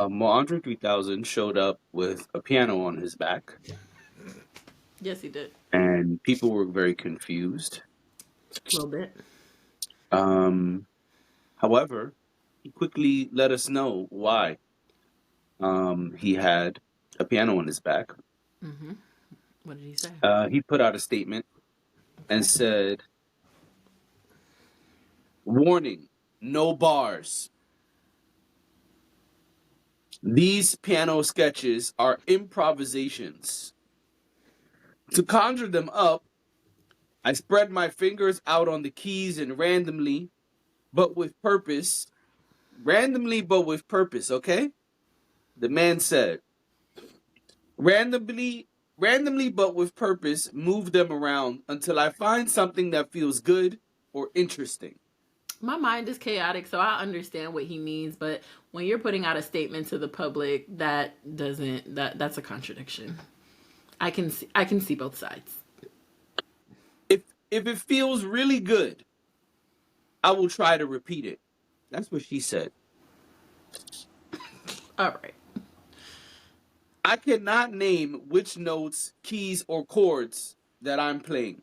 Moandre 3000 showed up with a piano on his back, Yes, he did. and people were very confused. A little bit. Um, However, he quickly let us know why he had a piano on his back. Mm-hmm. What did he say? He put out a statement and Okay. said, "Warning, no bars. These piano sketches are improvisations. To conjure them up, I spread my fingers out on the keys and but with purpose, randomly, but with purpose, okay?" The man said, randomly, randomly, but with purpose, move them around until I find something that feels good or interesting. My mind is chaotic, so I understand what he means, but when you're putting out a statement to the public, that's a contradiction. I can see both sides. If if it feels really good, I will try to repeat it. That's what she said. All right. I cannot name which notes, keys, or chords that I'm playing.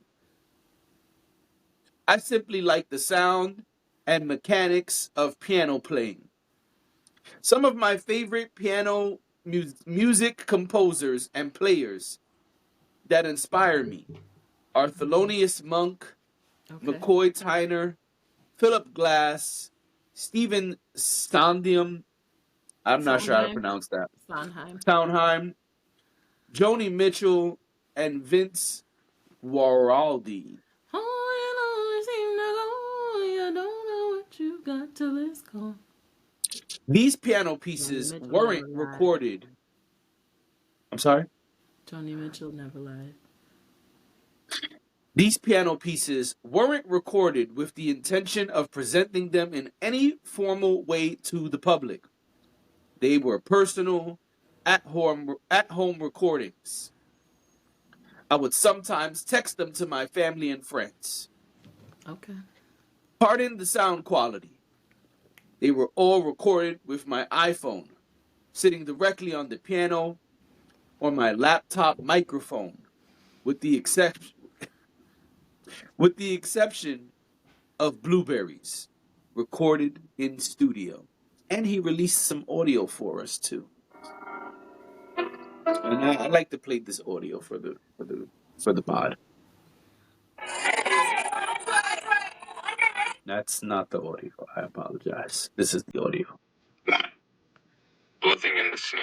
I simply like the sound and mechanics of piano playing. Some of my favorite music composers and players that inspire me are Thelonious Monk, Okay. McCoy Tyner, Philip Glass, Stephen Sondheim. I'm not sure how to Sondheim. pronounce that. Sondheim. Sondheim, Joni Mitchell, and Vince Guaraldi. Oh, you don't know what you got till it's gone. These piano Johnny pieces Mitchell weren't never lied. recorded. I'm sorry? Johnny Mitchell never lied. These piano pieces weren't recorded with the intention of presenting them in any formal way to the public. They were personal, at home recordings. I would sometimes text them to my family and friends. Okay. Pardon the sound quality. They were all recorded with my iPhone, sitting directly on the piano or my laptop microphone, with the exception with the exception of Blueberries, recorded in studio. And he released some audio for us too. And I'd like to play this audio for the pod. That's not the audio. I apologize. This is the audio. Living in the snow.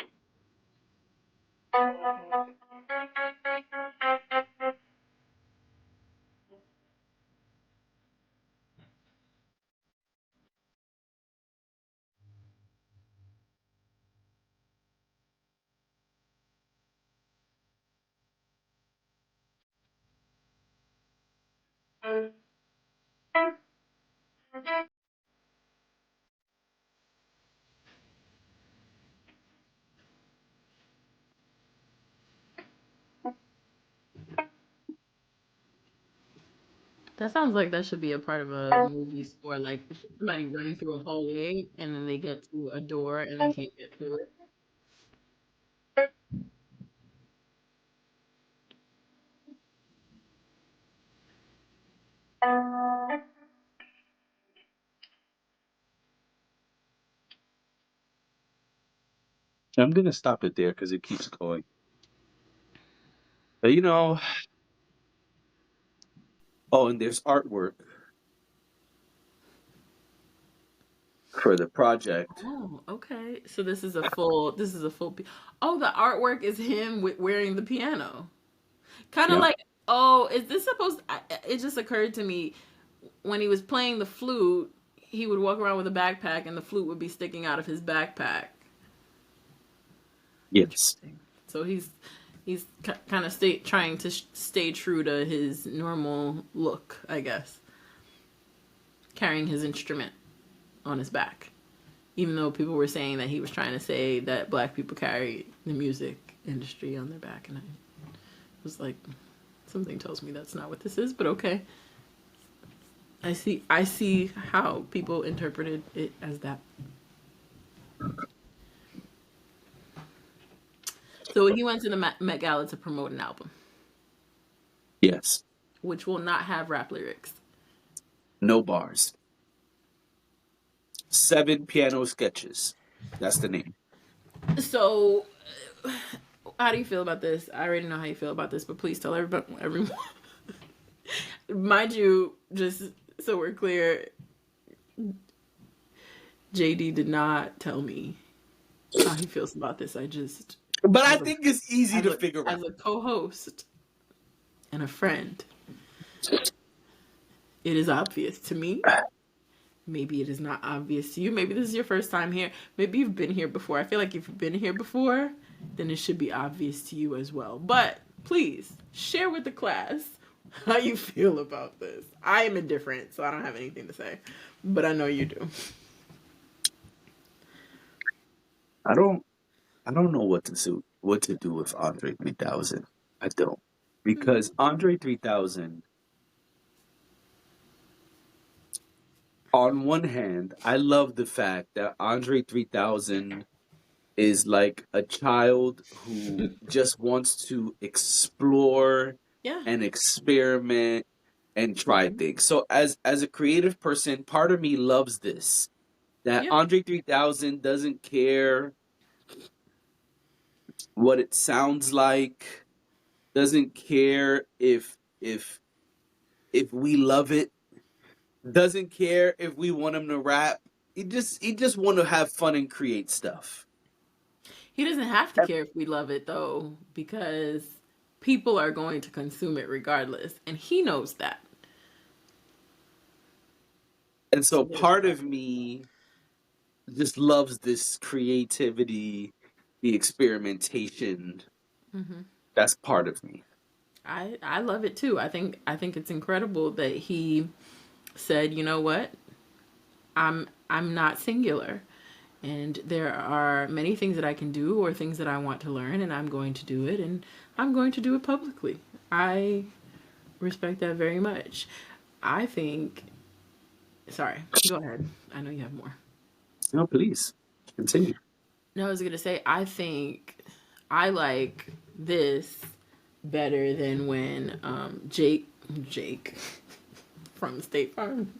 That sounds like that should be a part of a movie score, like somebody running through a hallway and then they get to a door and they can't get through it. I'm gonna stop it there because it keeps going. But oh, and there's artwork for the project. Oh, okay. So Oh, the artwork is him wearing the piano. Kind of Yep. like, oh, is this supposed it just occurred to me when he was playing the flute, he would walk around with a backpack and the flute would be sticking out of his backpack. Yes. Interesting. So he's kind of trying to stay true to his normal look, I guess, carrying his instrument on his back. Even though people were saying that he was trying to say that black people carry the music industry on their back, and I was like, something tells me that's not what this is, but okay. I see how people interpreted it as that. So he went to the Met Gala to promote an album, Yes. which will not have rap lyrics. No bars. 7 piano sketches. That's the name. So, how do you feel about this? I already know how you feel about this, but please tell everyone. Mind you, just so we're clear, JD did not tell me how he feels about this. But I think it's easy to figure as out. a co-host and a friend, it is obvious to me. Maybe it is not obvious to you. Maybe this is your first time here. Maybe you've been here before. I feel like if you've been here before, then it should be obvious to you as well. But please share with the class how you feel about this. I am indifferent, so I don't have anything to say. But I know you do. I don't know what to do with Andre 3000. I don't. Because Andre 3000, on one hand, I love the fact that Andre 3000 is like a child who just wants to explore Yeah. and experiment and try things. So as a creative person, part of me loves this. That Yeah. Andre 3000 doesn't care what it sounds like, doesn't care if we love it, doesn't care if we want him to rap. He just want to have fun and create stuff. He doesn't have to care if we love it, though, because people are going to consume it regardless. And he knows that. And so part of me just loves this creativity, the experimentation. Mm-hmm. That's part of me. I love it too. I think it's incredible that he said, you know what? I'm not singular. And there are many things that I can do or things that I want to learn, and I'm going to do it, and I'm going to do it publicly. I respect that very much. I think... Sorry, go ahead. I know you have more. No, please. Continue. No, I was going to say, I think I like this better than when Jake from State Farm,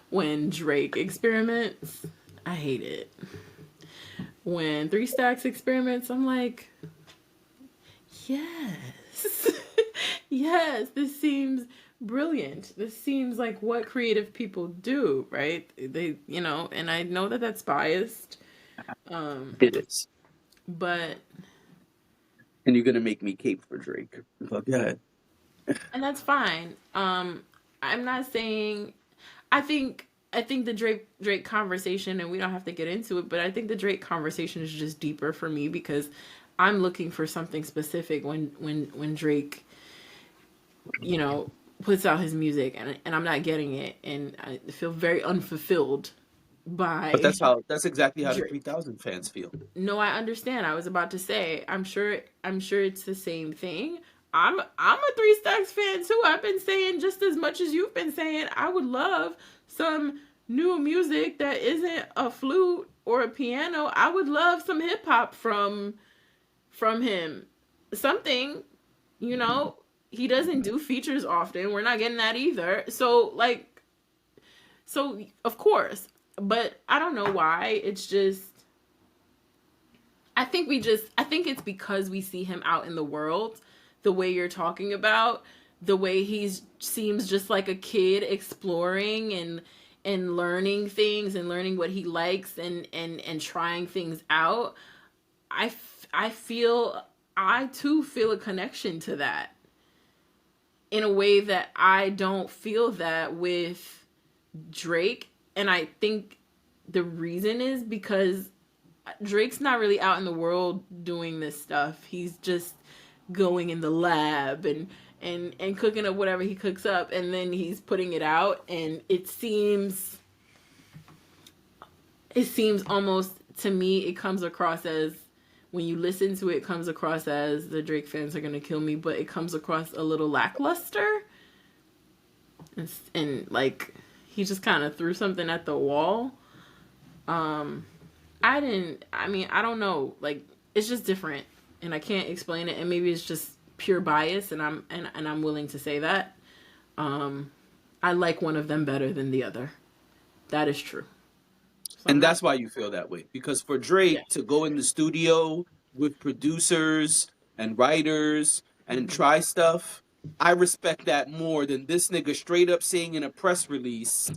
when Drake experiments. I hate it. When 3 Stacks experiments, I'm like, yes. Yes, this seems brilliant. This seems like what creative people do, right? They, and I know that that's biased. It is. But... And you're going to make me cape for Drake. But go ahead. And that's fine. I'm not saying... I think the Drake conversation, and we don't have to get into it, but I think the Drake conversation is just deeper for me because I'm looking for something specific when Drake, puts out his music, and I'm not getting it, and I feel very unfulfilled by... But that's exactly how Drake. the 3000 fans feel. No, I understand. I was about to say, I'm sure it's the same thing. I'm a 3 Stacks fan too. I've been saying just as much as you've been saying. I would love some new music that isn't a flute or a piano. I would love some hip hop from him. Something, he doesn't do features often. We're not getting that either. So of course, but I don't know why. It's just, I think it's because we see him out in the world the way you're talking about, the way he seems just like a kid exploring and learning things and learning what he likes and trying things out. I too feel a connection to that in a way that I don't feel that with Drake. And I think the reason is because Drake's not really out in the world doing this stuff. He's just going in the lab and cooking up whatever he cooks up, and then he's putting it out, and it seems almost, to me, it comes across as, when you listen to it, it comes across as, the Drake fans are gonna kill me, but it comes across a little lackluster, and like he just kind of threw something at the wall. I don't know, like, it's just different. and I can't explain it, and maybe it's just pure bias, and I'm willing to say that. I like one of them better than the other. That is true. So And that's why you feel that way. Because for Drake yeah. to go in the studio with producers and writers and try stuff, I respect that more than this nigga straight up saying in a press release,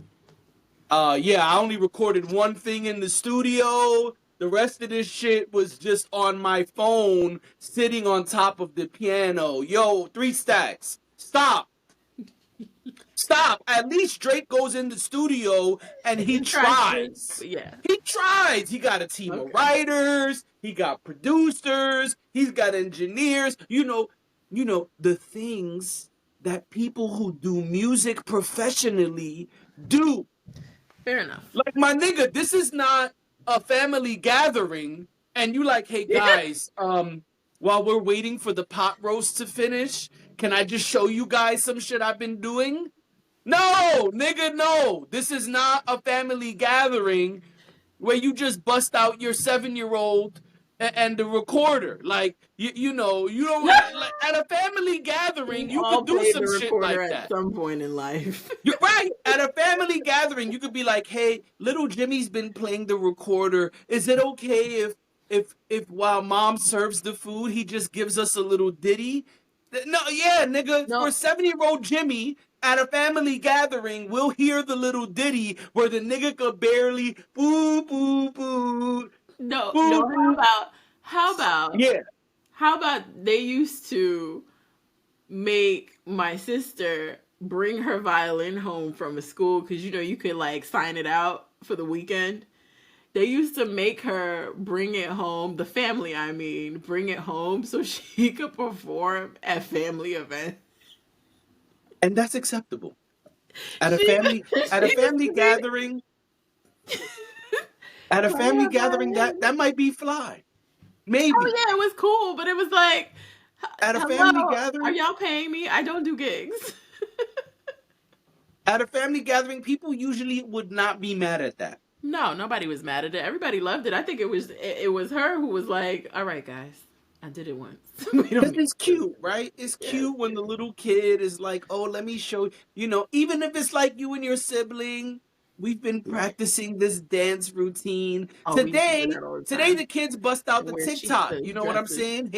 yeah, I only recorded one thing in the studio. The rest of this shit was just on my phone sitting on top of the piano. Yo, 3 Stacks. Stop. Stop. At least Drake goes in the studio and he tries. Yeah. He tries. He got a team of writers. He got producers. He's got engineers. You know the things that people who do music professionally do. Fair enough. Like, my nigga, this is not a family gathering and you like, hey guys, while we're waiting for the pot roast to finish, can I just show you guys some shit I've been doing? No, nigga, no. This is not a family gathering where you just bust out your 7-year-old and the recorder. Like, you know, you don't like, at a family gathering, you could do some shit like that at some point in life. You're right. At a family gathering, you could be like, "Hey, little Jimmy's been playing the recorder. Is it okay if while mom serves the food, he just gives us a little ditty?" No, yeah, nigga. No. For 7-year-old Jimmy at a family gathering, we'll hear the little ditty where the nigga could barely boo boo boo. No, boo, no. boo. How about? Yeah. How about they used to make my sister bring her violin home from a school because you could like sign it out for the weekend. They used to make her bring it home, the family I mean, bring it home so she could perform at family events. And that's acceptable. At a family gathering, that might be fly. Maybe. Oh yeah, it was cool, but it was like at a family gathering. Are y'all paying me? I don't do gigs. At a family gathering, people usually would not be mad at that. No, nobody was mad at it. Everybody loved it. I think it was her who was like, "All right, guys, I did it once." It's cute, right? It's cute when the little kid is like, "Oh, let me show you." Even if it's like you and your sibling, we've been practicing this dance routine. Today the kids bust out the TikTok. You know what I'm saying?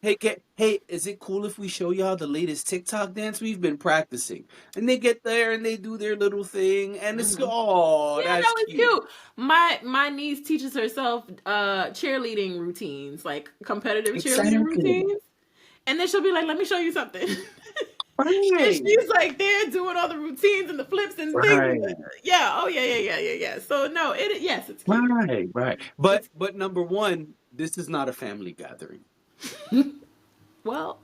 Hey, hey, is it cool if we show y'all the latest TikTok dance we've been practicing? And they get there and they do their little thing, and it's that's cute. My niece teaches herself cheerleading routines, like competitive cheerleading routines, and then she'll be like, "Let me show you something." And she's like there doing all the routines and the flips and things. Yeah. Oh yeah. So no, yes, it's cute. Right. But number one, this is not a family gathering. Well,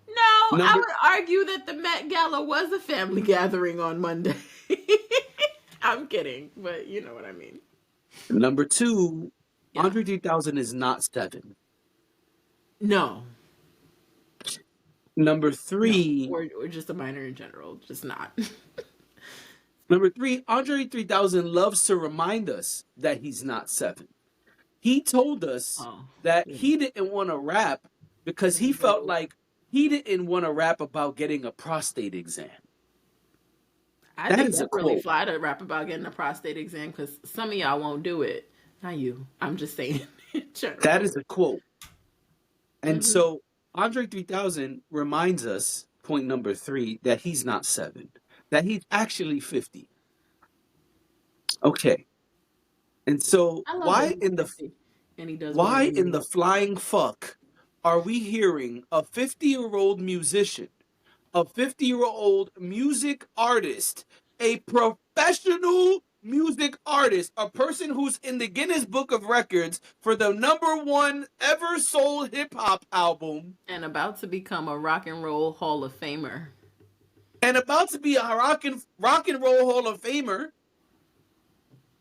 no, I would argue that the Met Gala was a family gathering on Monday. I'm kidding, but you know what I mean. Number two, Andre 3000 is not 7. No. Number 3... No, or just a minor in general, just not. Number 3, Andre 3000 loves to remind us that he's not 7. He told us that he didn't want to rap because he felt like he didn't want to rap about getting a prostate exam. I think it's really fly to rap about getting a prostate exam because some of y'all won't do it. Not you. I'm just saying. That is a quote. And so Andre 3000 reminds us, point number 3, that he's not 7. That he's actually 50. Okay. And so why in the flying fuck are we hearing a 50-year-old musician, a 50-year-old music artist, a professional music artist, a person who's in the Guinness Book of Records for the #1 ever sold hip-hop album, and about to become a rock and roll Hall of Famer, and about to be a rock and roll Hall of Famer?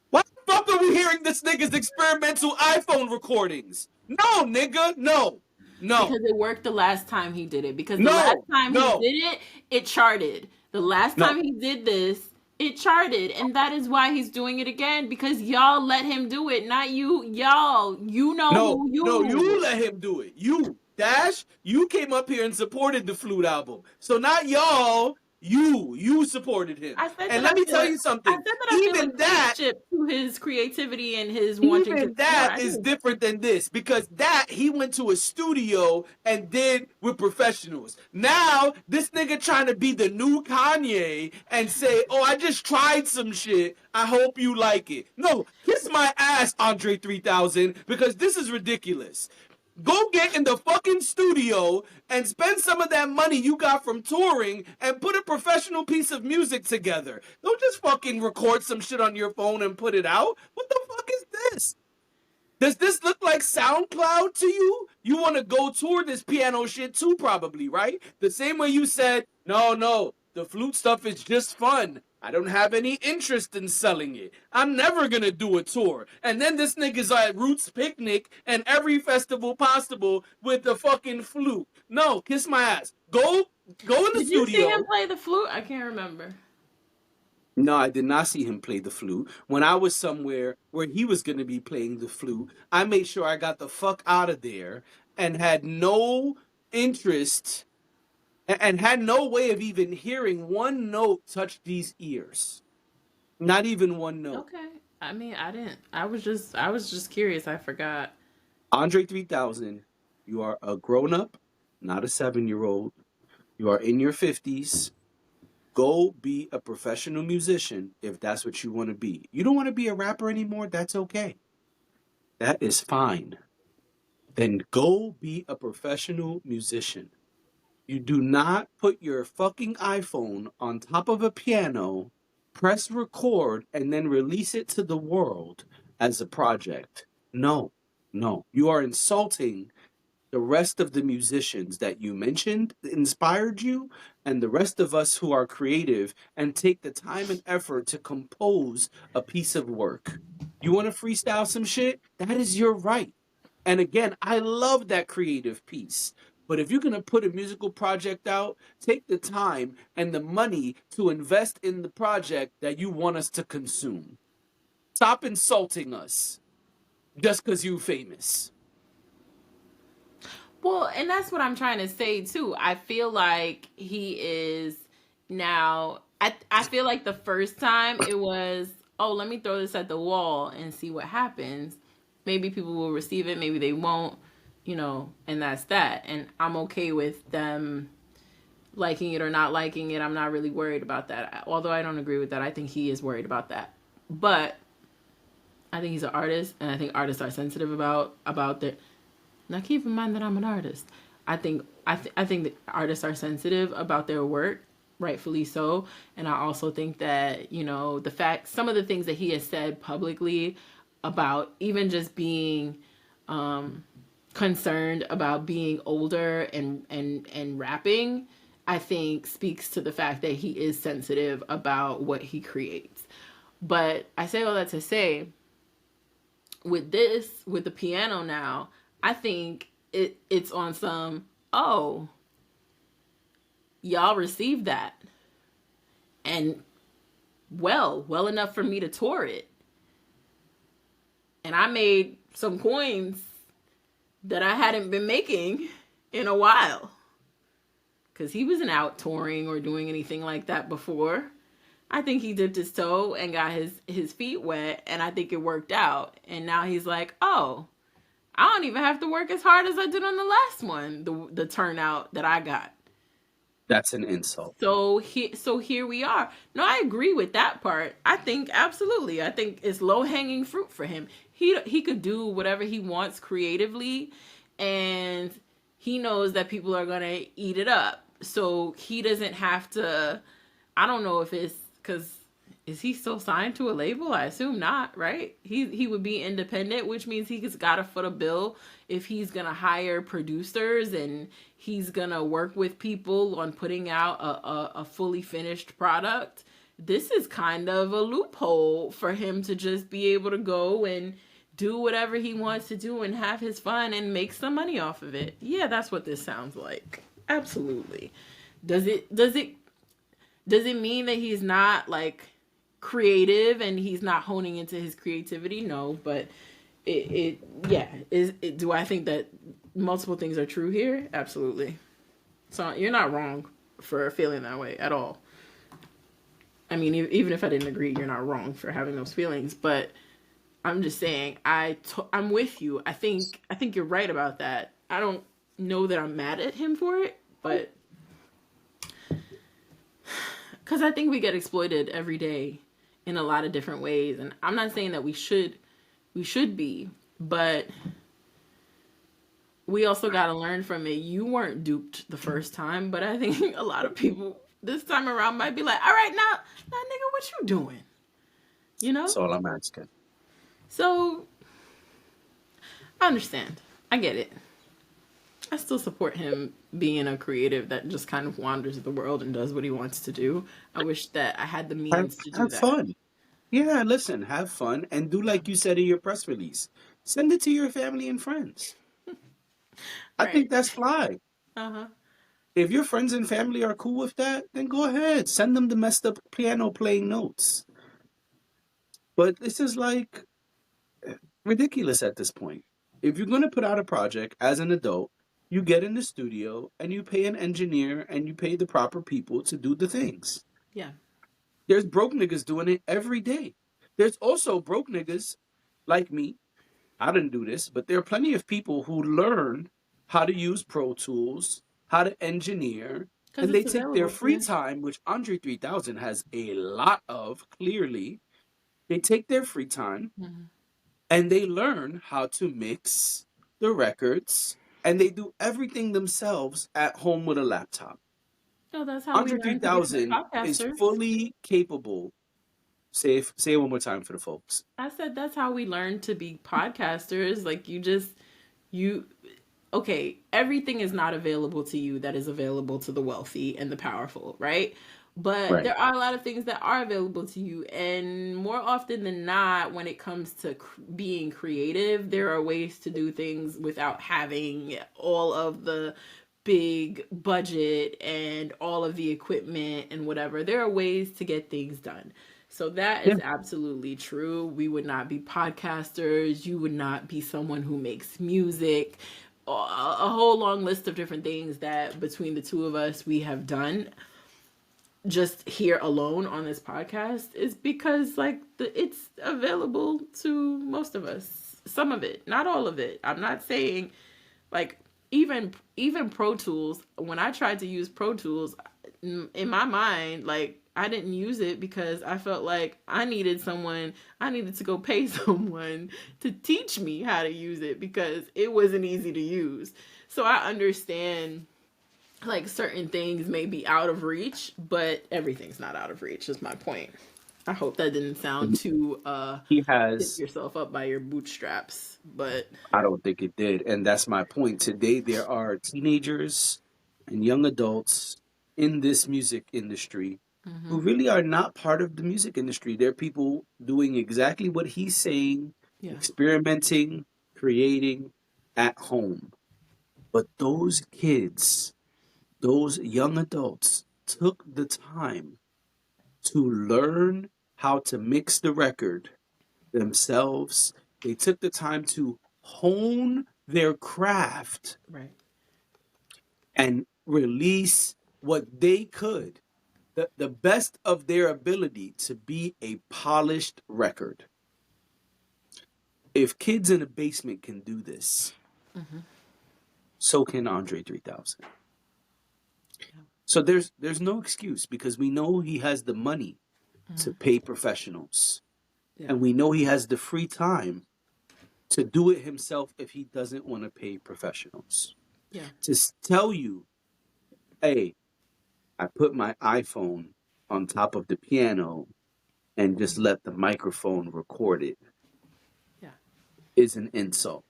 Why the fuck are we hearing this nigga's experimental iPhone recordings? No, nigga, no. Because it worked the last time he did it. Because the last time he did it, it charted. The last time he did this, It charted, and that is why he's doing it again, because y'all let him do it, not you. Y'all, you know No, who no, you. you let him do it. You, Dash, you came up here and supported the Flute album. So not y'all, you supported him. I said And that let I me feel tell like you I something. said that I feel a Even that kinship to his creativity and his wanting to even tour. that I is do. different than this because that he went to a studio and did with professionals. Now this nigga trying to be the new Kanye and say, "Oh, I just tried some shit. I hope you like it." No, kiss my ass, Andre 3000, because this is ridiculous. Go get in the fucking studio and spend some of that money you got from touring and put a professional piece of music together. Don't just fucking record some shit on your phone and put it out. What the fuck is this? Does this look like SoundCloud to you? You want to go tour this piano shit too, probably, right? The same way you said, no, the flute stuff is just fun. I don't have any interest in selling it. I'm never gonna do a tour. And then this nigga's at Roots Picnic and every festival possible with the fucking flute. No, kiss my ass. Go in the Did you see him studio. play the flute? I can't remember. No, I did not see him play the flute. When I was somewhere where he was going to be playing the flute, I made sure I got the fuck out of there and had no interest and had no way of even hearing one note touch these ears. Not even one note. Okay. I mean, I didn't. I was just curious. I forgot. Andre 3000, you are a grown up, not a 7-year old. You are in your 50s. Go be a professional musician if that's what you want to be. You don't want to be a rapper anymore? That's okay. That is fine. Then go be a professional musician. You do not put your fucking iPhone on top of a piano, press record, and then release it to the world as a project. No, no. You are insulting the rest of the musicians that you mentioned inspired you and the rest of us who are creative and take the time and effort to compose a piece of work. You want to freestyle some shit? That is your right. And again, I love that creative piece. But if you're going to put a musical project out, take the time and the money to invest in the project that you want us to consume. Stop insulting us just because you're famous. Well, and that's what I'm trying to say too. I feel like he is now. I feel like the first time it was, oh, let me throw this at the wall and see what happens. Maybe people will receive it, maybe they won't, and that's that. And I'm okay with them liking it or not liking it. I'm not really worried about that. Although I don't agree with that. I think he is worried about that. But I think he's an artist, and I think artists are sensitive about their. Now keep in mind that I'm an artist. I think that artists are sensitive about their work, rightfully so. And I also think that, the fact some of the things that he has said publicly about even just being concerned about being older and rapping, I think speaks to the fact that he is sensitive about what he creates. But I say all that to say, with the piano now, I think it's on some, oh, y'all received that. And well enough for me to tour it. And I made some coins that I hadn't been making in a while. Because he wasn't out touring or doing anything like that before. I think he dipped his toe and got his feet wet, and I think it worked out. And now he's like, oh, I don't even have to work as hard as I did on the last one, the turnout that I got. That's an insult. So here we are. No, I agree with that part. I think absolutely. I think it's low hanging fruit for him. He could do whatever he wants creatively, and he knows that people are gonna eat it up. So he doesn't have to. I don't know if it's because. Is he still signed to a label? I assume not, right? He would be independent, which means he's got to foot a bill if he's going to hire producers and he's going to work with people on putting out a fully finished product. This is kind of a loophole for him to just be able to go and do whatever he wants to do and have his fun and make some money off of it. Yeah, that's what this sounds like. Absolutely. Does it mean that he's not like creative and he's not honing into his creativity. No, but do I think that multiple things are true here? Absolutely. So you're not wrong for feeling that way at all. I mean, even if I didn't agree, you're not wrong for having those feelings. But I'm just saying, I'm with you. I think you're right about that. I don't know that I'm mad at him for it, but because I think we get exploited every day in a lot of different ways, and I'm not saying that we should be, but we also got to learn from it. You weren't duped the first time, but I think a lot of people this time around might be like, all right, now nigga, what you doing? You know? That's all I'm asking. So, I understand. I get it. I still support him being a creative that just kind of wanders the world and does what he wants to do. I wish that I had the means to do Have that. fun. Yeah, listen, have fun and do like you said in your press release. Send it to your family and friends. I Right. think that's fly. Uh-huh. If your friends and family are cool with that, then go ahead. Send them the messed up piano playing notes. But this is like ridiculous at this point. If you're going to put out a project as an adult, you get in the studio and you pay an engineer and you pay the proper people to do the things. Yeah. There's broke niggas doing it every day. There's also broke niggas like me. I didn't do this, but there are plenty of people who learn how to use Pro Tools, how to engineer, Because and they it's take their available. free Yeah. time, which Andre 3000 has a lot of, clearly. They take their free time Mhm. and they learn how to mix the records and they do everything themselves at home with a laptop. No, that's how we Andre learn to become 3000 is podcasters. fully capable. Say it one more time for the folks. I said that's how we learn to be podcasters. Like okay, everything is not available to you that is available to the wealthy and the powerful, right? But Right. there are a lot of things that are available to you, and more often than not, when it comes to being creative, there are ways to do things without having all of the big budget and all of the equipment and whatever. There are ways to get things done. So that Yeah. is absolutely true. We would not be podcasters. You would not be someone who makes music. A whole long list of different things that between the two of us we have done just here alone on this podcast is because like it's available to most of us. Some of it, not all of it. I'm not saying like even Pro Tools. When I tried to use Pro Tools, in my mind, like I didn't use it because I felt like I needed to go pay someone to teach me how to use it because it wasn't easy to use. So I understand like certain things may be out of reach, but everything's not out of reach is my point. I hope that didn't sound too He pick has, yourself up by your bootstraps, but I don't think it did. And that's my point. Today, there are teenagers and young adults in this music industry who really are not part of the music industry. They're people doing exactly what he's saying, yeah. experimenting, creating at home. But those kids, those young adults took the time to learn how to mix the record themselves. They took the time to hone their craft Right. and release what they could, the best of their ability to be a polished record. If kids in a basement can do this, so can Andre 3000. So there's no excuse because we know he has the money to pay professionals. Yeah. And we know he has the free time to do it himself if he doesn't want to pay professionals. Yeah. To tell you, hey, I put my iPhone on top of the piano and just let the microphone record it Yeah. is an insult.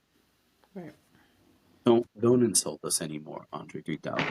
Right. Don't insult us anymore, Andre 3000.